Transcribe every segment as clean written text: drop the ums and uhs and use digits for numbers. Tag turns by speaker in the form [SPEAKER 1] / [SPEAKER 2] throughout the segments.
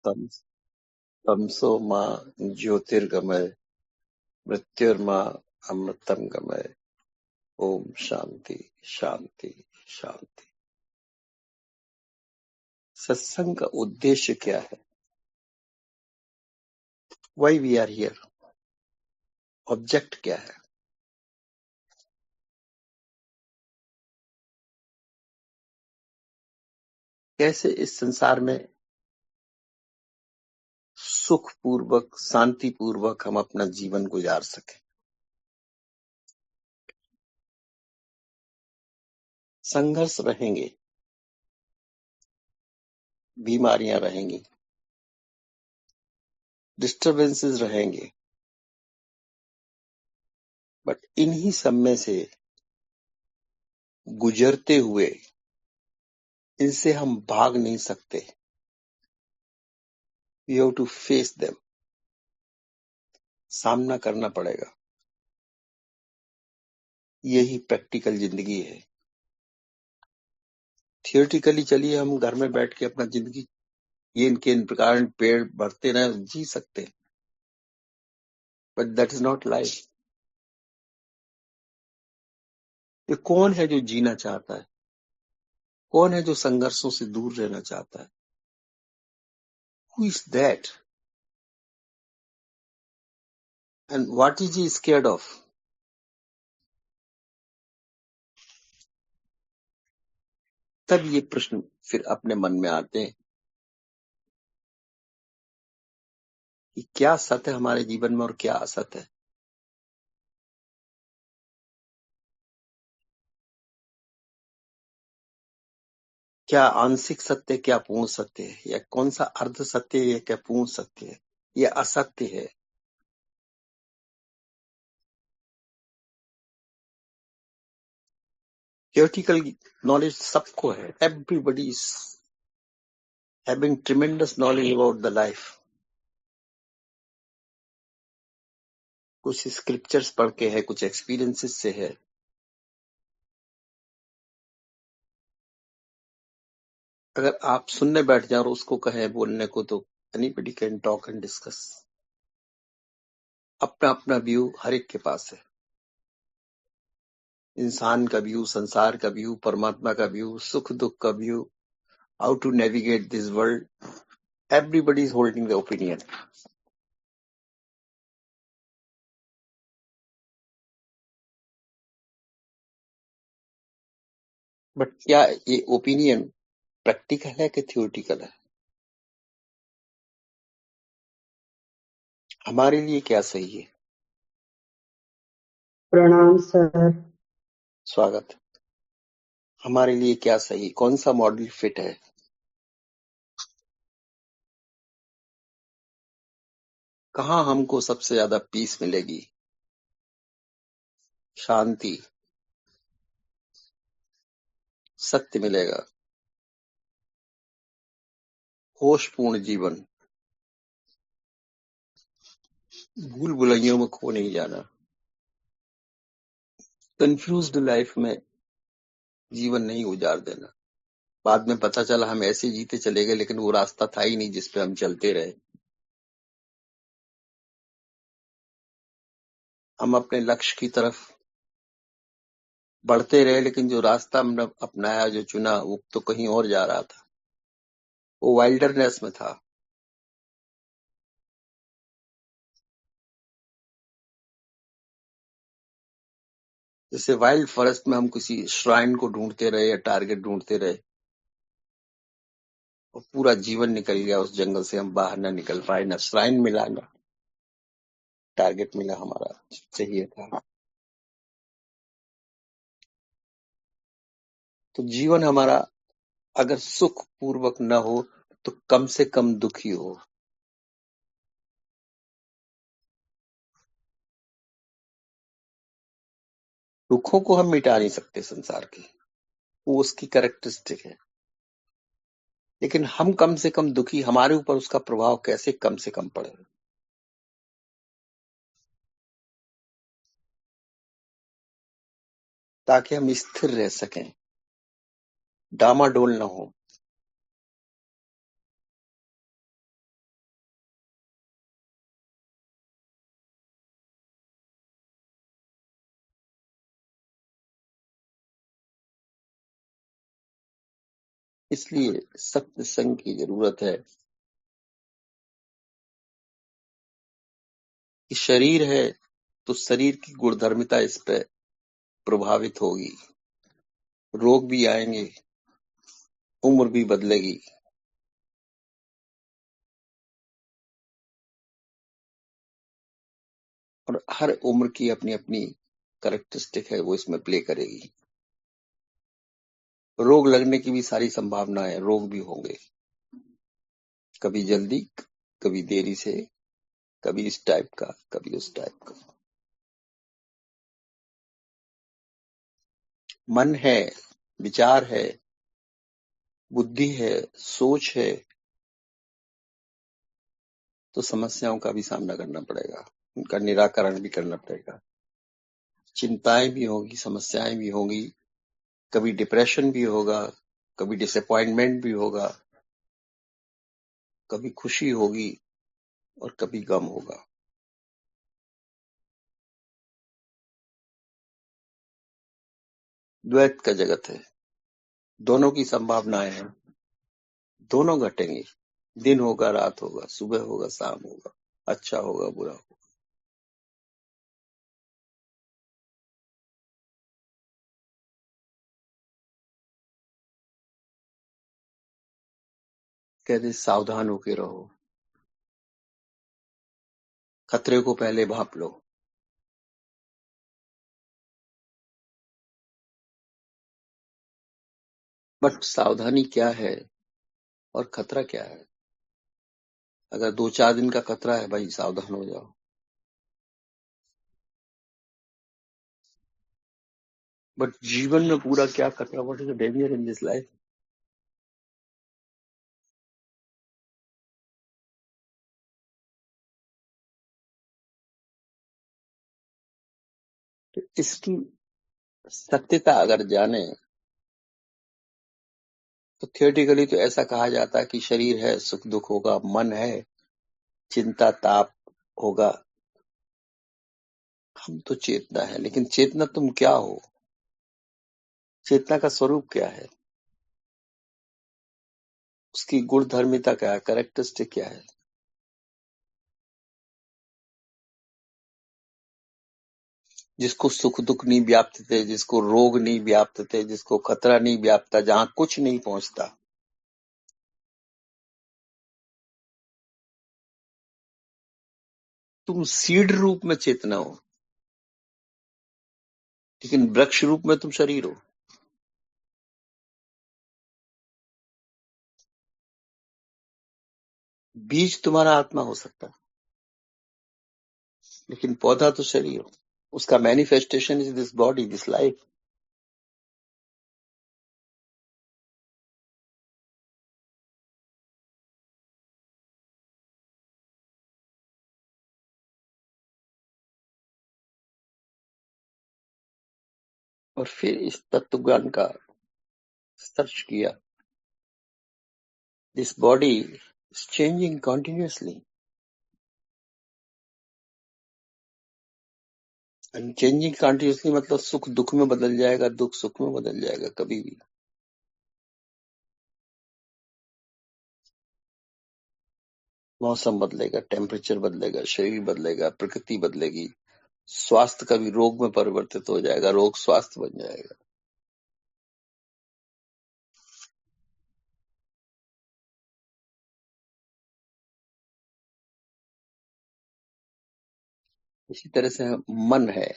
[SPEAKER 1] तम तमसो माँ ज्योतिर्गमय मृत्युर्मा अमृतम गमय। ओम शांति शांति शांति। सत्संग का उद्देश्य क्या है? Why we are here? Object क्या है? कैसे इस संसार में सुख पूर्वक शांति पूर्वक हम अपना जीवन गुजार सकें। संघर्ष रहेंगे, बीमारियां रहेंगी, डिस्टरबेंसेस रहेंगे, बट इन्हीं सब में से गुजरते हुए इनसे हम भाग नहीं सकते। We have to face them. सामना करना पड़ेगा। यही प्रैक्टिकल जिंदगी है। थियोरेटिकली चलिए हम घर में बैठ के अपना जिंदगी ये इनके इन प्रकार पेड़ बढ़ते रहे जी सकते हैं, but that is not life. ये कौन है जो जीना चाहता है? कौन है जो संघर्षों से दूर रहना चाहता है? Who is that and what is he scared of? तब ये प्रश्न फिर अपने मन में आते हैं कि क्या सत्य है हमारे जीवन में और क्या असत्य है। क्या आंशिक सत्य है, क्या पूर्ण सत्य है, या कौन सा अर्ध सत्य है, या क्या पूर्ण सत्य है, या असत्य है। थियोरेटिकल नॉलेज सबको है। Everybody is having tremendous knowledge about the life. कुछ स्क्रिप्चर्स पढ़ के है, कुछ एक्सपीरियंसेस से है। अगर आप सुनने बैठ जाओ और उसको कहें बोलने को, तो anybody can talk and discuss. अपना अपना व्यू हर एक के पास है। इंसान का व्यू, संसार का व्यू, परमात्मा का व्यू, सुख दुख का view, how to navigate this world. Everybody is holding the opinion. But क्या ये ओपिनियन प्रैक्टिकल है कि थियोरेटिकल है? हमारे लिए क्या सही है?
[SPEAKER 2] प्रणाम सर।
[SPEAKER 1] स्वागत। हमारे लिए क्या सही, कौन सा मॉडल फिट है? कहाँ हमको सबसे ज्यादा पीस मिलेगी, शांति, सत्य मिलेगा, होशपूर्ण जीवन, भूल भुलैयों में खो नहीं जाना, कंफ्यूज्ड लाइफ में जीवन नहीं गुजार देना। बाद में पता चला हम ऐसे जीते चले गए, लेकिन वो रास्ता था ही नहीं जिस पे हम चलते रहे। हम अपने लक्ष्य की तरफ बढ़ते रहे, लेकिन जो रास्ता हमने अपनाया, जो चुना, वो तो कहीं और जा रहा था। वो वाइल्डरनेस में था। जैसे वाइल्ड फॉरेस्ट में हम किसी श्राइन को ढूंढते रहे या टारगेट ढूंढते रहे, और पूरा जीवन निकल गया उस जंगल से, हम बाहर ना निकल पाए, ना श्राइन मिला, ना टारगेट मिला हमारा चाहिए था। तो जीवन हमारा अगर सुख पूर्वक न हो तो कम से कम दुखी हो। दुखों को हम मिटा नहीं सकते संसार के, वो उसकी कैरेक्टरिस्टिक है। लेकिन हम कम से कम दुखी, हमारे ऊपर उसका प्रभाव कैसे कम से कम पड़े, ताकि हम स्थिर रह सकें, डामाडोल न हो। इसलिए सत्य संग की जरूरत है कि शरीर है तो शरीर की गुणधर्मिता इस पे प्रभावित होगी, रोग भी आएंगे, उम्र भी बदलेगी। और हर उम्र की अपनी अपनी कैरेक्टरिस्टिक है, वो इसमें प्ले करेगी। रोग लगने की भी सारी संभावना है, रोग भी होंगे, कभी जल्दी, कभी देरी से, कभी इस टाइप का, कभी उस टाइप का। मन है, विचार है, बुद्धि है, सोच है, तो समस्याओं का भी सामना करना पड़ेगा, उनका निराकरण भी करना पड़ेगा। चिंताएं भी होगी, समस्याएं भी होंगी, कभी डिप्रेशन भी होगा, कभी डिसअपॉइंटमेंट भी होगा, कभी खुशी होगी और कभी गम होगा। द्वैत का जगत है, दोनों की संभावनाएं हैं, दोनों घटेंगे। दिन होगा, रात होगा, सुबह होगा, शाम होगा, अच्छा होगा, बुरा होगा। कहते सावधान होके रहो, खतरे को पहले भांप लो। बट सावधानी क्या है और खतरा क्या है? अगर 2-4 दिन का खतरा है भाई, सावधान हो जाओ। बट जीवन में पूरा क्या खतरा, what is the danger in this life? तो इसकी सत्यता अगर जाने तो थियोरेटिकली तो ऐसा कहा जाता है कि शरीर है, सुख दुख होगा, मन है, चिंता ताप होगा। हम तो चेतना है, लेकिन चेतना तुम क्या हो? चेतना का स्वरूप क्या है? उसकी गुण धर्मिता क्या है, कैरेक्टरिस्टिक क्या है? जिसको सुख दुख नहीं व्याप्त थे, जिसको रोग नहीं व्याप्त थे, जिसको खतरा नहीं व्याप्ता, जहां कुछ नहीं पहुंचता। तुम सीड रूप में चेतना हो, लेकिन वृक्ष रूप में तुम शरीर हो। बीज तुम्हारा आत्मा हो सकता है, लेकिन पौधा तो शरीर हो। उसका manifestation is this body, this life. और फिर इस तत्व ज्ञान का सर्च किया। This body is changing continuously, and changing continuously मतलब सुख दुख में बदल जाएगा, दुख सुख में बदल जाएगा कभी भी। मौसम बदलेगा, टेम्परेचर बदलेगा, शरीर बदलेगा, प्रकृति बदलेगी, स्वास्थ्य कभी रोग में परिवर्तित हो जाएगा, रोग स्वास्थ्य बन जाएगा। इसी तरह से मन है,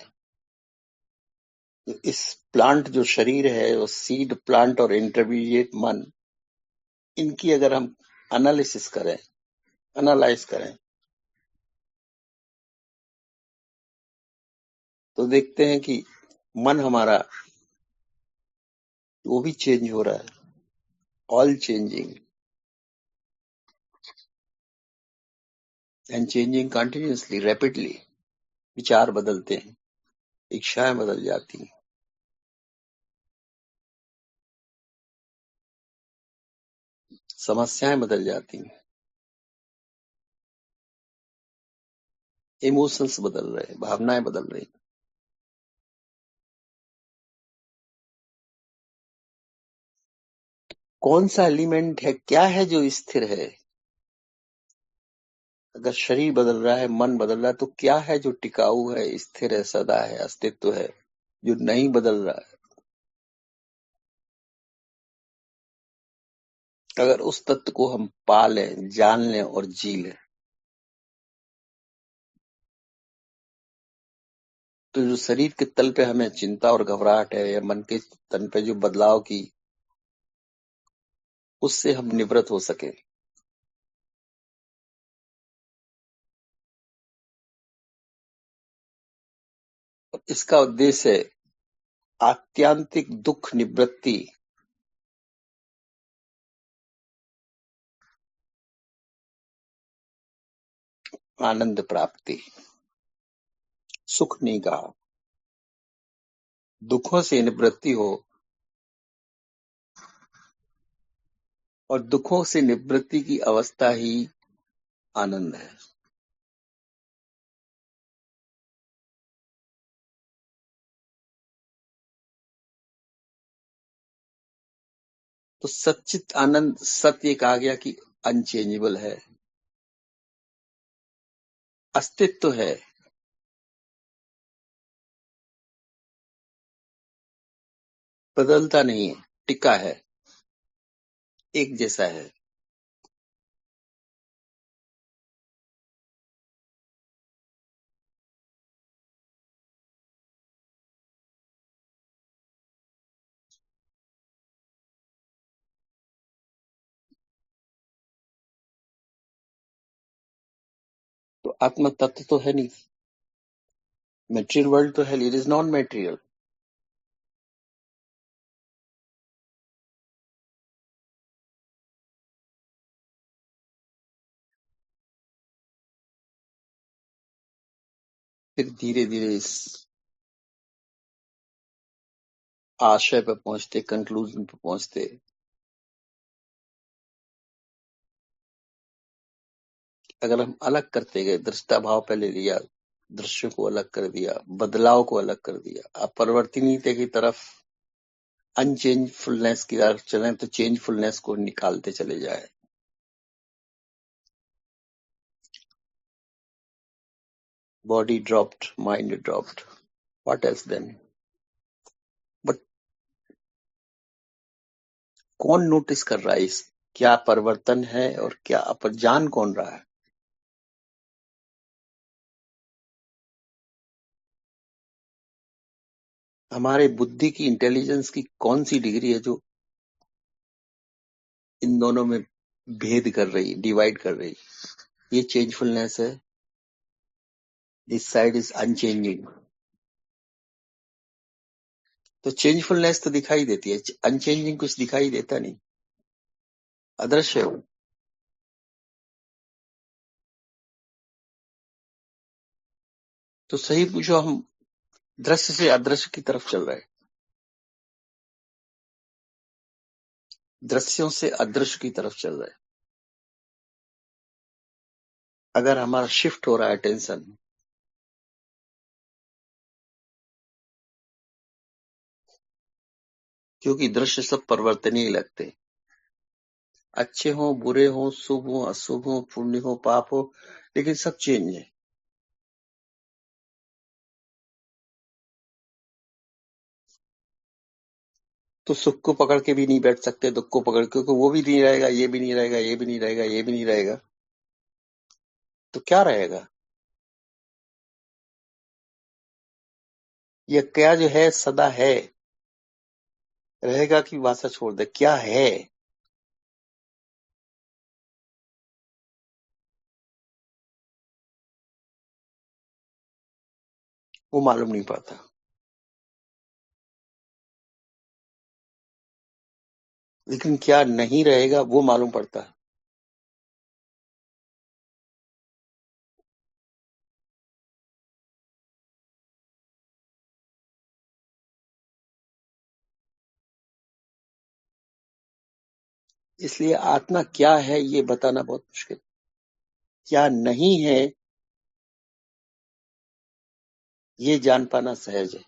[SPEAKER 1] इस प्लांट जो शरीर है, वो सीड प्लांट और इंटरमीडिएट मन, इनकी अगर हम एनालिसिस करें, एनालाइज करें, तो देखते हैं कि मन हमारा वो भी चेंज हो रहा है, all changing and changing continuously, rapidly. विचार बदलते हैं, इच्छाएं बदल जाती हैं, समस्याएं बदल जाती हैं, इमोशंस बदल रहे हैं, भावनाएं बदल रही हैं। कौन सा एलिमेंट है, क्या है जो स्थिर है? अगर शरीर बदल रहा है, मन बदल रहा है, तो क्या है जो टिकाऊ है, स्थिर है, सदा है, अस्तित्व है, जो नहीं बदल रहा है? अगर उस तत्व को हम पा लें, जान लें और जी लें, तो जो शरीर के तल पे हमें चिंता और घबराहट है, या मन के तन पे जो बदलाव की, उससे हम निवृत्त हो सके। इसका उद्देश्य है आत्यांतिक दुख निवृत्ति, आनंद प्राप्ति। सुख नहीं कहा, दुखों से निवृत्ति हो, और दुखों से निवृत्ति की अवस्था ही आनंद है। तो सच्चित आनंद, सत्य कहा गया कि अनचेंजेबल है, अस्तित्व है, बदलता नहीं है, टिका है, एक जैसा है। तो आत्मा तत्व तो है नहीं, मेटेरियल वर्ल्ड तो है, इट इज नॉन मेटेरियल। फिर धीरे धीरे इस आशय पे पहुंचते, कंक्लूजन पे पहुंचते, अगर हम अलग करते गए, दृष्टा भाव पहले लिया, दृश्य को अलग कर दिया, बदलाव को अलग कर दिया, अपरिवर्तनीयता की तरफ, अनचेंजफुलनेस की तरफ चलें, तो चेंजफुलनेस को निकालते चले जाए। Body dropped, mind dropped, what else then? But कौन नोटिस कर रहा है इस, क्या परिवर्तन है और क्या अपन जान कौन रहा है? हमारे बुद्धि की, इंटेलिजेंस की कौन सी डिग्री है जो इन दोनों में भेद कर रही, डिवाइड कर रही? ये चेंजफुलनेस है, दिस साइड इज अनचेंजिंग। तो चेंजफुलनेस तो दिखाई देती है, अनचेंजिंग कुछ दिखाई देता नहीं, अदृश्य है। तो सही पूछो, हम दृश्य से अदृश्य की तरफ चल रहे हैं, दृश्यों से अदृश्य की तरफ चल रहे हैं। अगर हमारा शिफ्ट हो रहा है अटेंशन, क्योंकि दृश्य सब परिवर्तनीय लगते हैं, अच्छे हो, बुरे हो, शुभ हो, अशुभ हो, पुण्य हो, पाप हो, लेकिन सब चेंज है। तो सुख को पकड़ के भी नहीं बैठ सकते, दुख को पकड़, क्योंकि वो भी नहीं रहेगा, ये भी नहीं रहेगा, ये भी नहीं रहेगा, ये भी नहीं रहेगा, तो क्या रहेगा? ये क्या जो है सदा है, रहेगा कि वासा छोड़ दे, क्या है? वो मालूम नहीं पड़ता, लेकिन क्या नहीं रहेगा वो मालूम पड़ता है। इसलिए आत्मा क्या है ये बताना बहुत मुश्किल, क्या नहीं है ये जान पाना सहज है।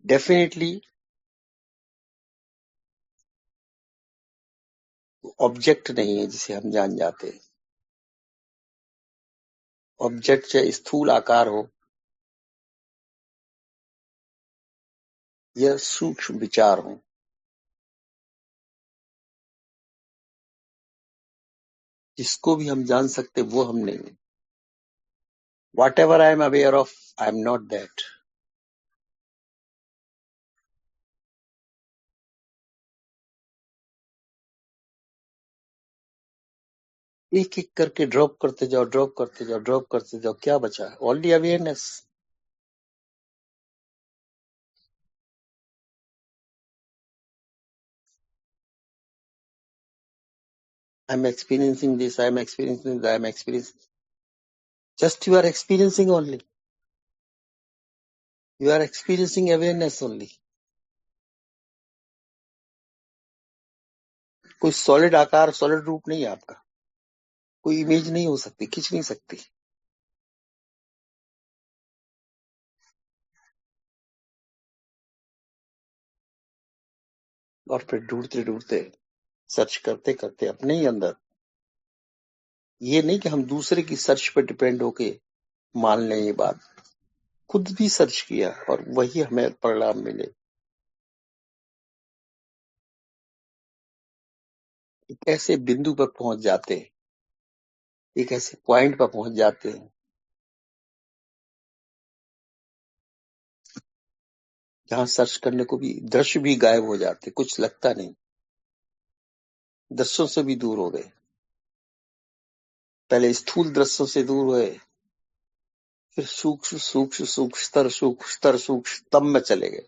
[SPEAKER 1] डेफिनेटली ऑब्जेक्ट नहीं है जिसे हम जान जाते। ऑब्जेक्ट चाहे स्थूल आकार हो या सूक्ष्म विचार हो, जिसको भी हम जान सकते वो हम नहीं है। What ever I am aware of, I am not that. एक एक करके ड्रॉप करते जाओ, ड्रॉप करते जाओ, ड्रॉप करते जाओ, क्या बचा? Only awareness. I am experiencing this, I am experiencing, I am experiencing. Just you are experiencing only, you are experiencing awareness only. कोई सॉलिड आकार, सॉलिड रूप नहीं है आपका, कोई इमेज नहीं हो सकती, खींच नहीं सकती। और फिर ढूंढते ढूंढते, सर्च करते करते अपने ही अंदर, ये नहीं कि हम दूसरे की सर्च पर डिपेंड होके मान लें ये बात, खुद भी सर्च किया और वही हमें परिणाम मिले। एक ऐसे बिंदु पर पहुंच जाते हैं, एक ऐसे पॉइंट पर पहुंच जाते हैं जहां सर्च करने को भी, दृश्य भी गायब हो जाते, कुछ लगता नहीं, दृश्यों से भी दूर हो गए। पहले स्थूल दृश्यों से दूर हुए, फिर सूक्ष्म सूक्ष्म सूक्ष्म सूक्ष्मतम में चले गए,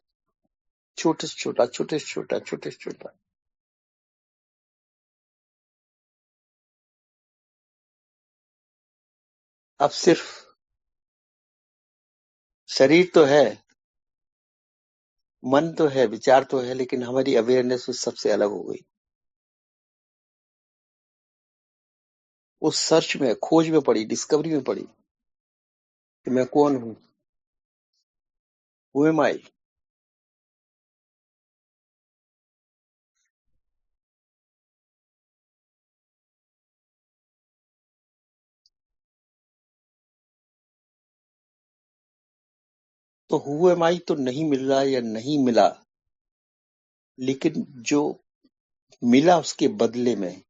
[SPEAKER 1] छोटे से छोटा, छोटे से छोटा, छोटे से छोटा। अब सिर्फ शरीर तो है, मन तो है, विचार तो है, लेकिन हमारी अवेयरनेस उस सबसे अलग हो गई। उस सर्च में, खोज में पड़ी, डिस्कवरी में पड़ी कि मैं कौन हूं, हु एम आई। तो हु एम आई तो नहीं मिल रहा या नहीं मिला, लेकिन जो मिला उसके बदले में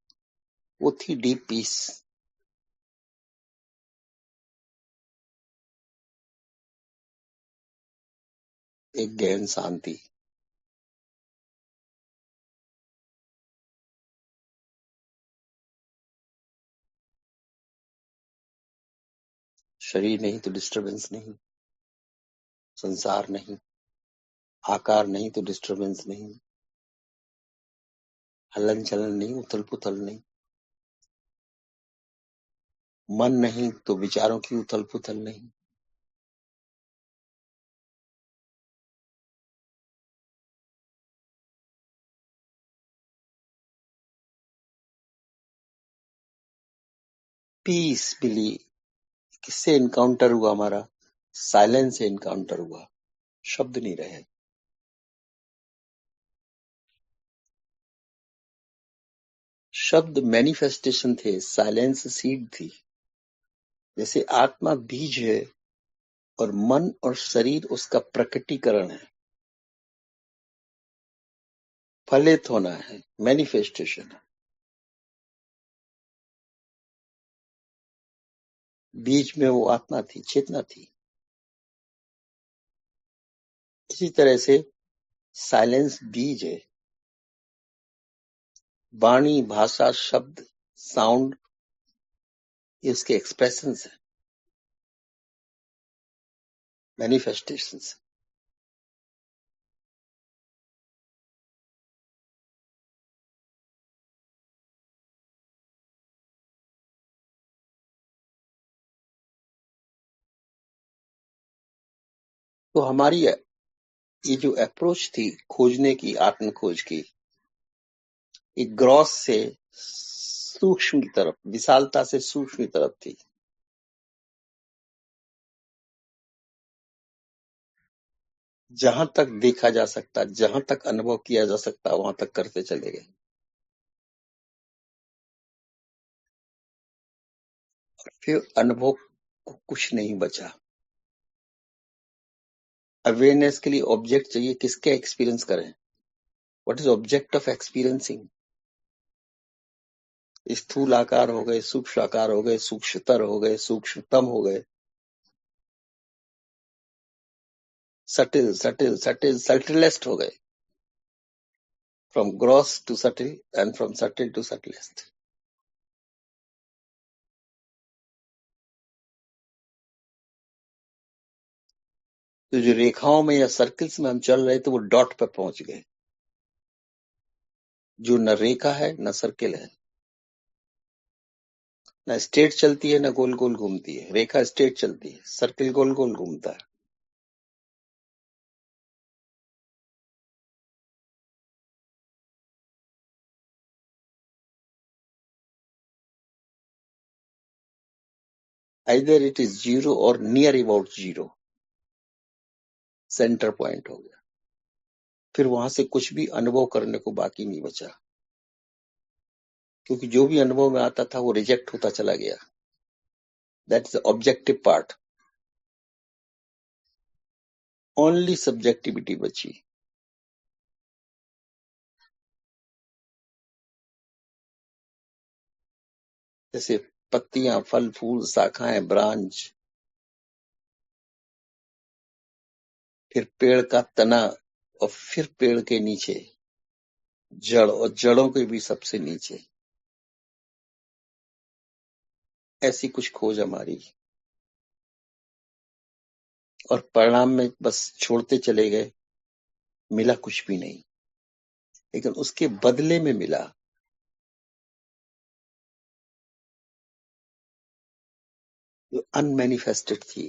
[SPEAKER 1] वो थी डीप पीस, एक गहन शांति। शरीर नहीं तो डिस्टरबेंस नहीं, संसार नहीं, आकार नहीं तो डिस्टरबेंस नहीं, हलन चलन नहीं, उथल पुथल नहीं, मन नहीं तो विचारों की उथल पुथल नहीं। पीस मिली। किससे इनकाउंटर हुआ हमारा? साइलेंस से इनकाउंटर हुआ, शब्द नहीं रहे। शब्द मैनिफेस्टेशन थे, साइलेंस सीड थी। जैसे आत्मा बीज है और मन और शरीर उसका प्रकटीकरण है, फलित होना है, मैनिफेस्टेशन है। बीज में वो आत्मा थी, चेतना थी। इसी तरह से साइलेंस बीज है, वाणी, भाषा, शब्द, साउंड, ये उसके एक्सप्रेशन है, मैनिफेस्टेशन। तो हमारी ये जो अप्रोच थी खोजने की, आत्म खोज की, एक ग्रॉस से सूक्ष्म की तरफ, विशालता से सूक्ष्म की तरफ थी। जहां तक देखा जा सकता, जहां तक अनुभव किया जा सकता, वहां तक करते चले गए। फिर अनुभव को कुछ नहीं बचा। अवेयरनेस के लिए ऑब्जेक्ट चाहिए, किसके एक्सपीरियंस करें? What is object of experiencing? स्थूल आकार हो गए, सूक्ष्म आकार हो गए, सूक्ष्मतर हो गए, सूक्ष्मतम हो गए, सटिल सटिल सटिल सटिलेस्ट हो गए, from gross to subtle and from subtle to subtlest. तो जो रेखाओं में या सर्कल्स में हम चल रहे थे वो डॉट पे पहुंच गए, जो न रेखा है न सर्किल है, न स्ट्रेट चलती है न गोल गोल घूमती है। रेखा स्ट्रेट चलती है, सर्किल गोल गोल घूमता है। आइदर इट इज जीरो और near about zero, centre point हो गया। फिर वहां से कुछ भी अनुभव करने को बाकी नहीं बचा, क्योंकि जो भी अनुभव में आता था वो रिजेक्ट होता चला गया। That is objective part. Only subjectivity बची। जैसे पत्तियां, फल फूल, शाखाएं, ब्रांच, फिर पेड़ का तना, और फिर पेड़ के नीचे जड़, और जड़ों के भी सबसे नीचे। ऐसी कुछ खोज हमारी, और परिणाम में बस छोड़ते चले गए, मिला कुछ भी नहीं। लेकिन उसके बदले में मिला जो अनमैनिफेस्टेड थी।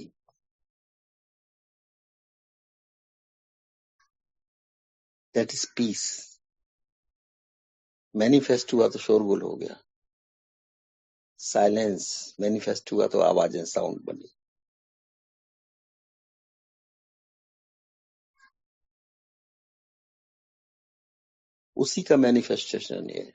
[SPEAKER 1] That is peace. मैनिफेस्ट हुआ तो शोरगुल हो गया, साइलेंस। मैनिफेस्ट हुआ तो आवाजें, साउंड बनी। उसी का मैनिफेस्टेशन है।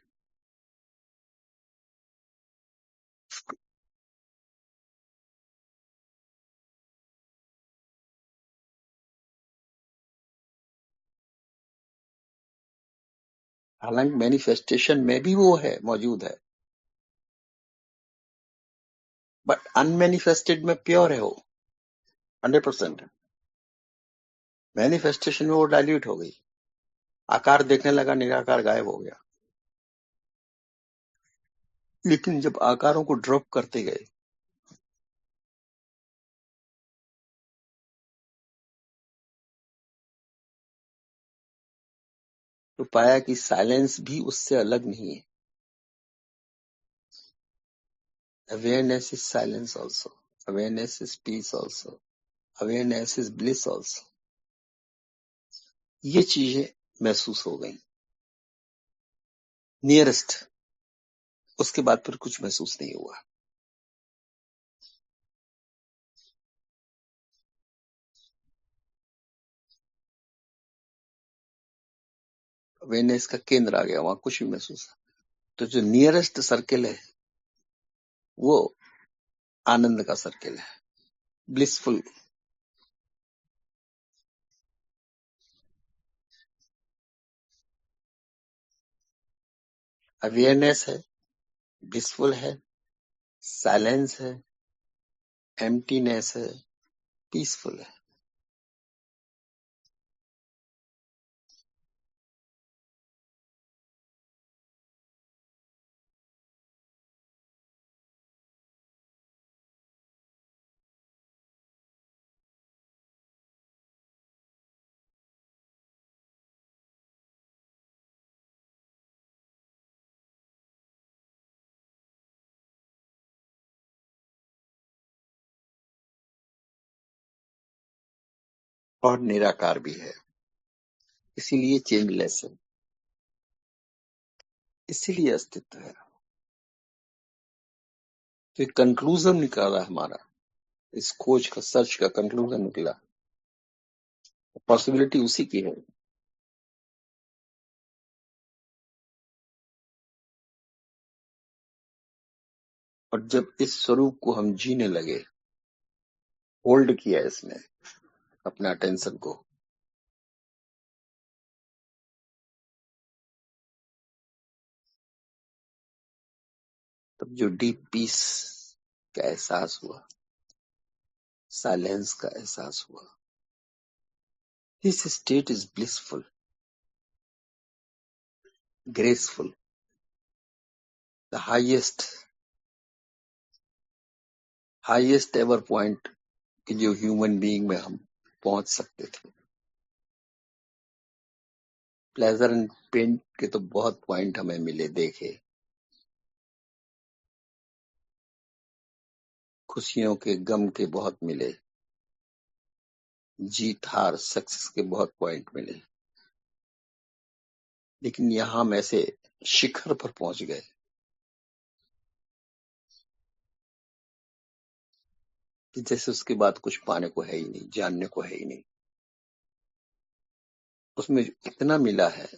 [SPEAKER 1] हालांकि मैनिफेस्टेशन में भी वो है, मौजूद है, बट अनमैनिफेस्टेड में प्योर है वो, 100%। मैनिफेस्टेशन में वो डाइल्यूट हो गई, आकार देखने लगा, निराकार गायब हो गया। लेकिन जब आकारों को ड्रॉप करते गए, तो पाया कि साइलेंस भी उससे अलग नहीं है। Awareness is silence also, awareness is peace also, awareness is bliss also. ये चीजें महसूस हो गई नियरेस्ट। उसके बाद फिर कुछ महसूस नहीं हुआ। अवेयरनेस का केंद्र आ गया, वहां कुछ भी महसूस। तो जो नियरेस्ट सर्किल है वो आनंद का सर्किल है, ब्लिसफुल। अवेयरनेस है, ब्लिसफुल है, साइलेंस है, एम्प्टीनेस है, पीसफुल है। और निराकार भी है, इसीलिए चेंजलेस है, इसीलिए अस्तित्व है। तो एक कंक्लूजन निकाला हमारा, इस खोज का, सर्च का कंक्लूजन निकला, पॉसिबिलिटी उसी की है। और जब इस स्वरूप को हम जीने लगे, होल्ड किया इसने अपना अटेंशन को, तब जो डीप पीस का एहसास हुआ, साइलेंस का एहसास हुआ, this state is blissful, graceful, the highest ever point कि जो ह्यूमन बीइंग में हम पहुंच सकते थे। प्लेजर एंड पेन के तो बहुत पॉइंट हमें मिले, देखे, खुशियों के, गम के बहुत मिले, जीत हार सक्सेस के बहुत पॉइंट मिले, लेकिन यहां हम ऐसे शिखर पर पहुंच गए कि जैसे उसके बाद कुछ पाने को है ही नहीं, जानने को है ही नहीं। उसमें इतना मिला है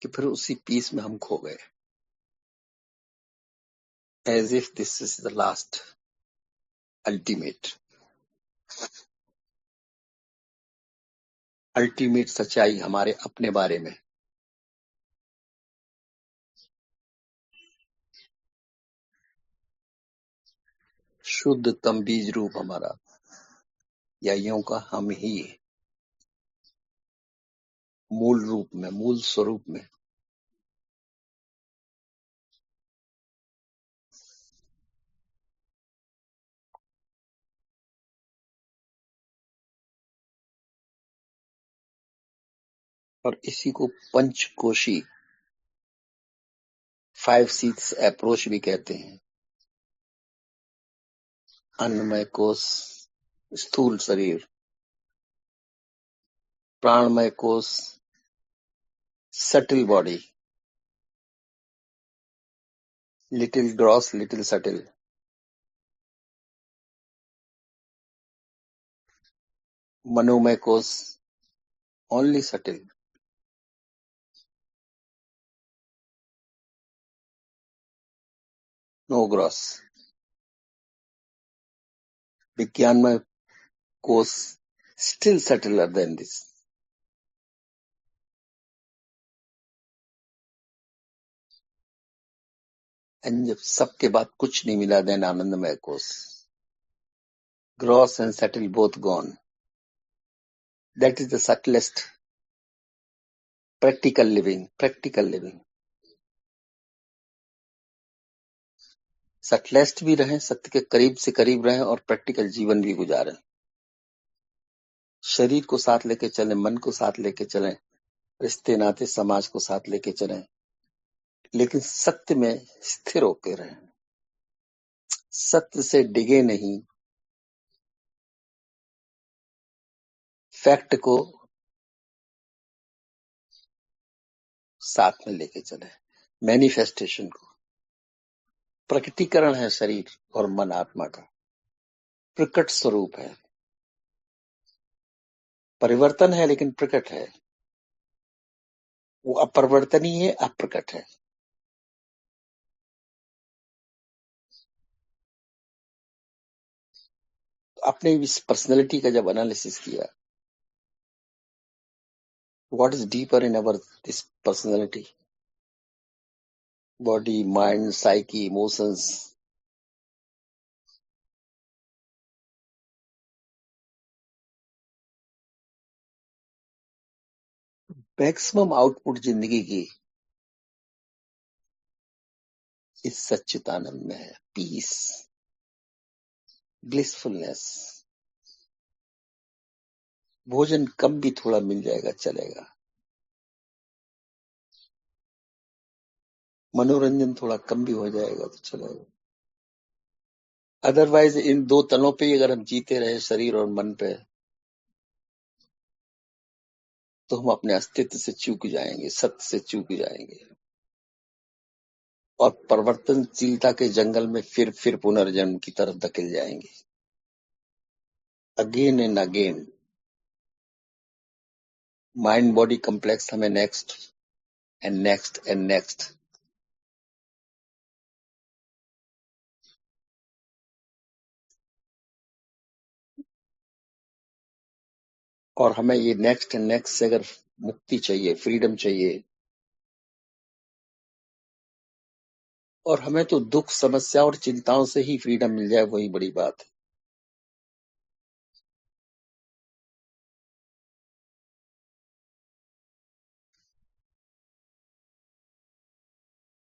[SPEAKER 1] कि फिर उसी पीस में हम खो गए, as if this is the last ultimate सच्चाई हमारे अपने बारे में। शुद्धतम बीज रूप हमारा, या यूं का हम ही मूल रूप में, मूल स्वरूप में। और इसी को पंचकोशी 5 C's अप्रोच भी कहते हैं। अन्नमय कोश स्थूल sharira, pranamaya kosha subtle body, little gross little subtle, manomaya kosha only subtle, no gross, vijnanamaya kosha still subtler than this. And जब सबके बाद कुछ नहीं मिला, then anandamaya kosha, gross and subtle both gone. That is the subtlest practical living. Subtlest भी रहें, सत्य के करीब से करीब रहें, और प्रैक्टिकल जीवन भी गुजारें। शरीर को साथ लेके चलें, मन को साथ लेके चलें, रिश्ते नाते समाज को साथ लेके चलें, लेकिन सत्य में स्थिर होकर रहें। सत्य से डिगे नहीं, फैक्ट को साथ में लेके चलें, मैनिफेस्टेशन को। प्रकटीकरण है शरीर और मन आत्मा का, प्रकट स्वरूप है, परिवर्तन है लेकिन प्रकट है। वो अपरिवर्तनीय है, अप्रकट है। आपने इस पर्सनैलिटी का जब एनालिसिस किया, what is deeper in our this personality, body, mind, psyche, emotions, maximum output जिंदगी की इस सच्चिदानंद में है, पीस, ब्लिसफुलनेस। भोजन कम भी थोड़ा मिल जाएगा चलेगा, मनोरंजन थोड़ा कम भी हो जाएगा तो चलेगा। अदरवाइज इन दो तनों पे ही अगर हम जीते रहे, शरीर और मन पे, तो हम अपने अस्तित्व से चूक जाएंगे, सत्य से चूक जाएंगे, और परिवर्तनशीलता के जंगल में फिर पुनर्जन्म की तरफ धकेल जाएंगे, again and again. Mind body complex हमें next and next and next. और हमें ये नेक्स्ट एंड नेक्स्ट से अगर मुक्ति चाहिए, फ्रीडम चाहिए, और हमें तो दुख, समस्या और चिंताओं से ही फ्रीडम मिल जाए, वही बड़ी बात है।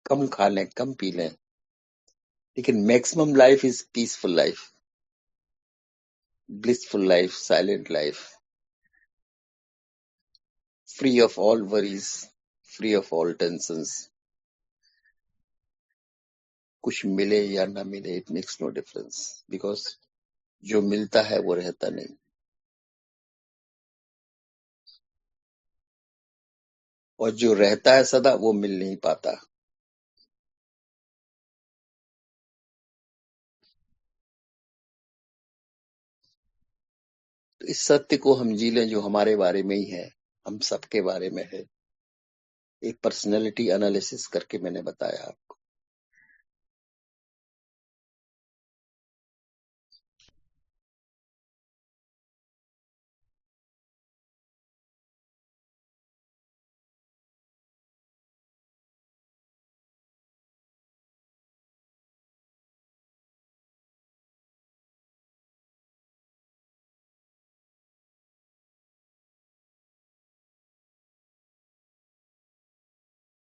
[SPEAKER 1] कम खा लें, कम पी लें, लेकिन maximum life is peaceful life, blissful life, silent life, free of all worries, free of all tensions. कुछ मिले या ना मिले, it makes no difference, because जो मिलता है वो रहता नहीं, और जो रहता है सदा वो मिल नहीं पाता। तो इस सत्य को हम जी लें जो हमारे बारे में ही है, हम सबके बारे में है। एक पर्सनैलिटी एनालिसिस करके मैंने बताया।